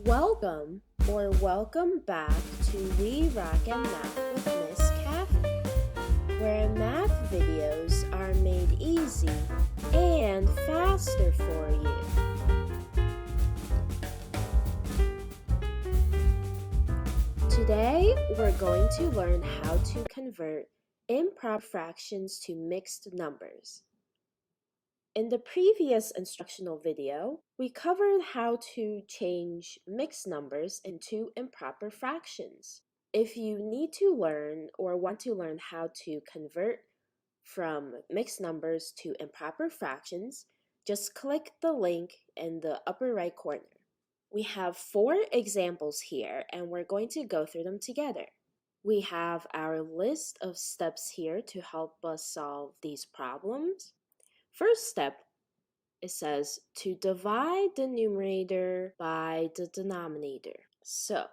Welcome or welcome back to We Rock and Math with Miss Kathy, where math videos are made easy and faster for you. Today, we're going to learn how to convert improper fractions to mixed numbers. In the previous instructional video, we covered how to change mixed numbers into improper fractions. If you need to learn or want to learn how to convert from mixed numbers to improper fractions, just click the link in the upper right corner. We have 4 examples here, and we're going to go through them together. We have our list of steps here to help us solve these problems. First step, it says to divide the numerator by the denominator. So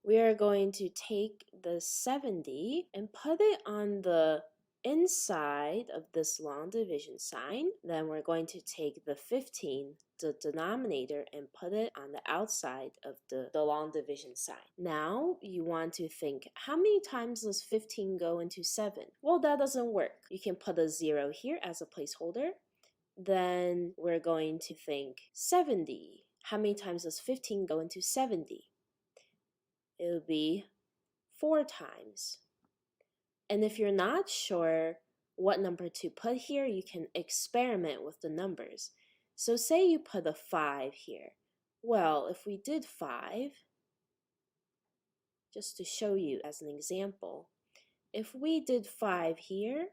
we are going to take the 70 and put it on the inside of this long division sign. Then we're going to take the 15, the denominator, and put it on the outside of the long division sign. Now you want to think, how many times does 15 go into 7? Well, that doesn't work. You can put a 0 here as a placeholder. Then we're going to think 70. How many times does 15 go into 70? It will be 4 times. And if you're not sure what number to put here, you can experiment with the numbers. So say you put a 5 here. Well, if we did 5, just to show you as an example, if we did 5 here,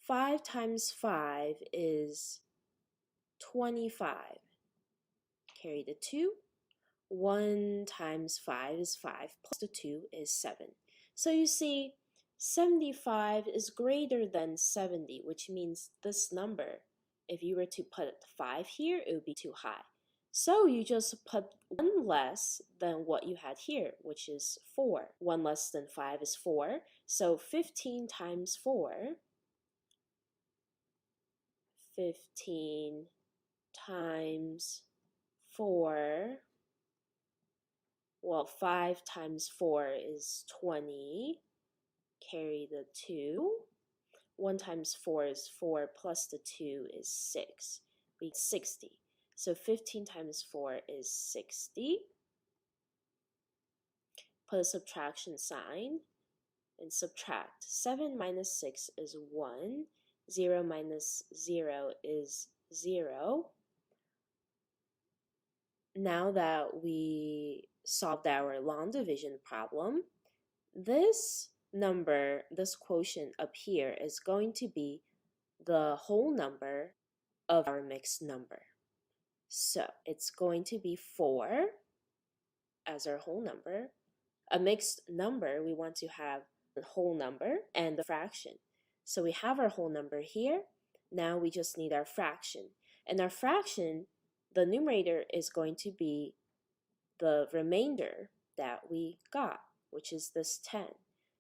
5 times 5 is 25. Carry the 2. 1 times 5 is 5, plus the 2 is 7. So you see, 75 is greater than 70, which means this number, if you were to put 5 here, it would be too high. So you just put 1 less than what you had here, which is 4. 1 less than 5 is 4. So 15 times 4, 15 times 4, well, 5 times 4 is 20. Carry the 2. 1 times 4 is 4, plus the 2 is 6. We get 60. So 15 times 4 is 60. Put a subtraction sign and subtract. 7 minus 6 is 1. 0 minus 0 is 0. Now that we solved our long division problem, this number, this quotient up here, is going to be the whole number of our mixed number. So it's going to be 4 as our whole number. A mixed number, we want to have the whole number and the fraction. So we have our whole number here. Now we just need our fraction. And our fraction, the numerator is going to be the remainder that we got, which is this 10.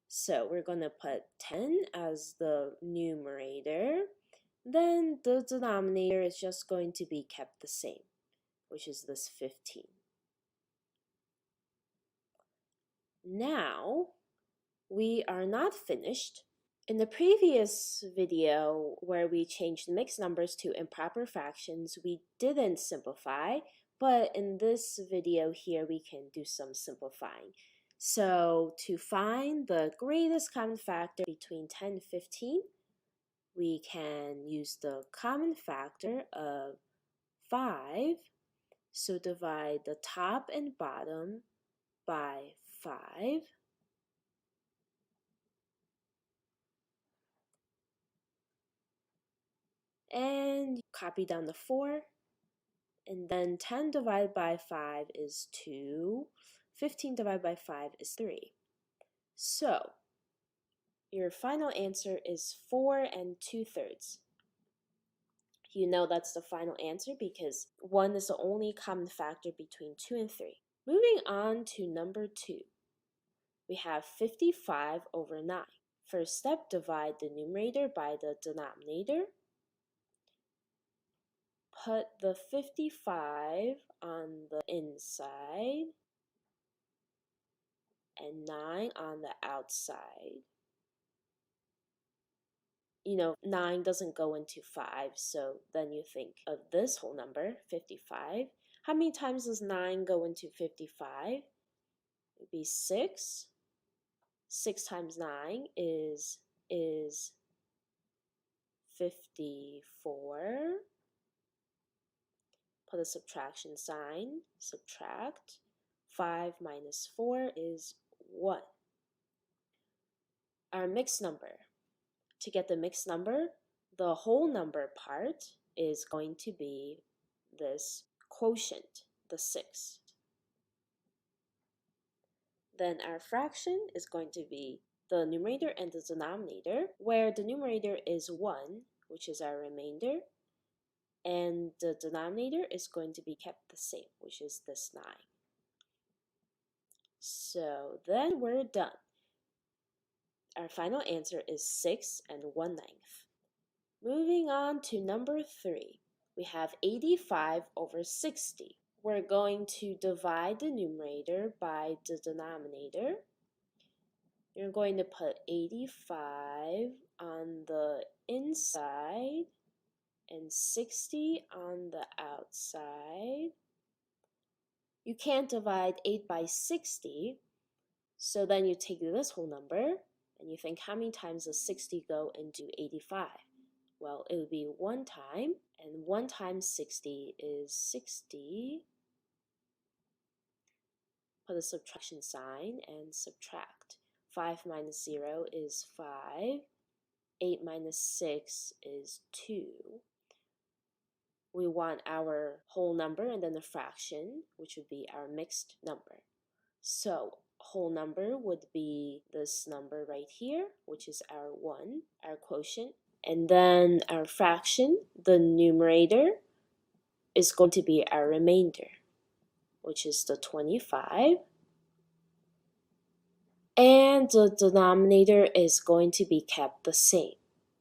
So we're going to put 10 as the numerator. Then the denominator is just going to be kept the same, which is this 15. Now, we are not finished. In the previous video where we changed mixed numbers to improper fractions, we didn't simplify, but in this video here, we can do some simplifying. So to find the greatest common factor between 10 and 15, we can use the common factor of 5. So divide the top and bottom by 5. And copy down the 4. And then 10 divided by 5 is 2. 15 divided by 5 is 3. So your final answer is 4 2/3. You know that's the final answer because 1 is the only common factor between 2 and 3. Moving on to number 2. We have 55 over 9. First step, divide the numerator by the denominator. Put the 55 on the inside and 9 on the outside. 9 doesn't go into 5, so then you think of this whole number, 55. How many times does 9 go into 55? It would be 6. 6 times 9 is 54. Put a subtraction sign, subtract. 5 minus 4 is 1. Our mixed number. To get the mixed number, the whole number part is going to be this quotient, the 6. Then our fraction is going to be the numerator and the denominator, where the numerator is 1, which is our remainder, and the denominator is going to be kept the same, which is this 9. So then we're done. Our final answer is 6 1/9. Moving on to number 3, we have 85 over 60. We're going to divide the numerator by the denominator. You're going to put 85 on the inside and 60 on the outside. You can't divide 8 by 60, so then you take this whole number and you think, how many times does 60 go into 85? Well, it would be 1 time, and 1 times 60 is 60. Put a subtraction sign and subtract. 5 minus 0 is 5. 8 minus 6 is 2. We want our whole number and then a fraction, which would be our mixed number. So whole number would be this number right here, which is our 1, our quotient. And then our fraction, the numerator, is going to be our remainder, which is the 25. And the denominator is going to be kept the same,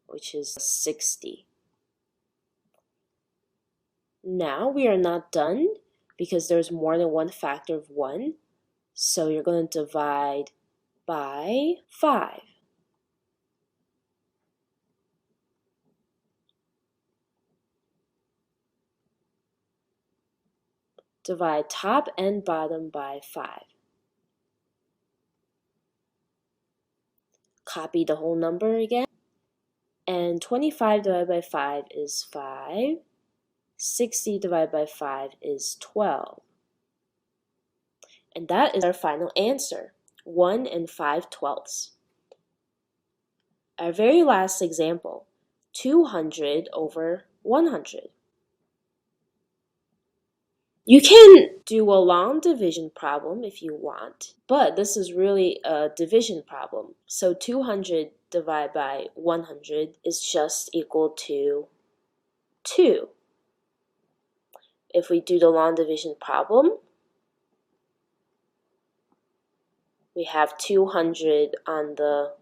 which is 60. Now we are not done because there's more than one factor of 1. So you're going to divide by 5. Divide top and bottom by 5. Copy the whole number again. And 25 divided by 5 is 5. 60 divided by 5 is 12. And that is our final answer, 1 5/12. Our very last example, 200 over 100. You can do a long division problem if you want, but this is really a division problem. So 200 divided by 100 is just equal to 2. If we do the long division problem, we have 200 on the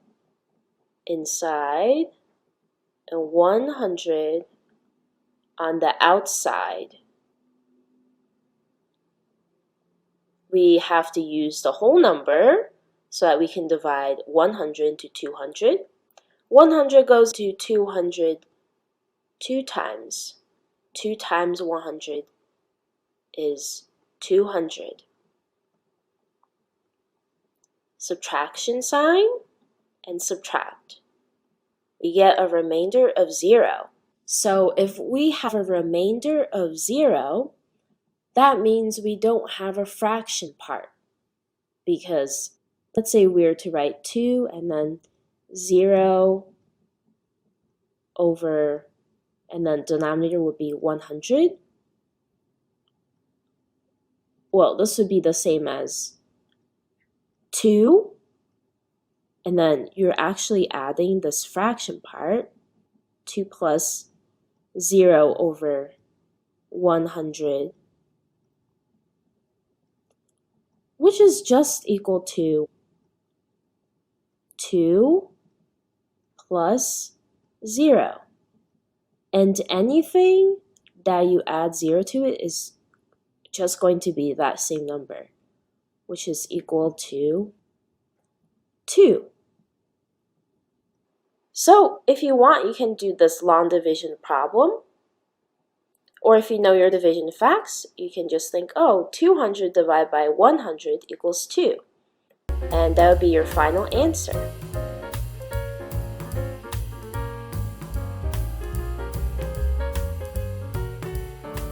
inside and 100 on the outside. We have to use the whole number so that we can divide 100 into 200. 100 goes to 200 2 times. 2 times 100 is 200. Subtraction sign and subtract. We get a remainder of 0. So if we have a remainder of 0, that means we don't have a fraction part. Because let's say we were to write 2 and then 0 over, and then denominator would be 100. Well, this would be the same as 2, and then you're actually adding this fraction part, 2 plus 0 over 100, which is just equal to 2 plus 0. And anything that you add 0 to it is just going to be that same number, which is equal to 2. So if you want, you can do this long division problem. Or if you know your division facts, you can just think, oh, 200 divided by 100 equals 2. And that would be your final answer.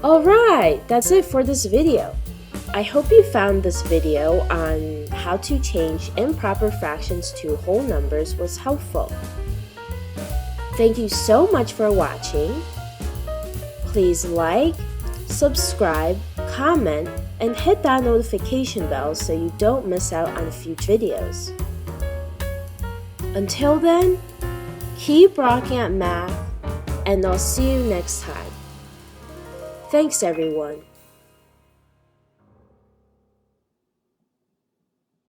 Alright, that's it for this video. I hope you found this video on how to change improper fractions to whole numbers was helpful. Thank you so much for watching. Please like, subscribe, comment, and hit that notification bell so you don't miss out on future videos. Until then, keep rocking at math, and I'll see you next time. Thanks everyone.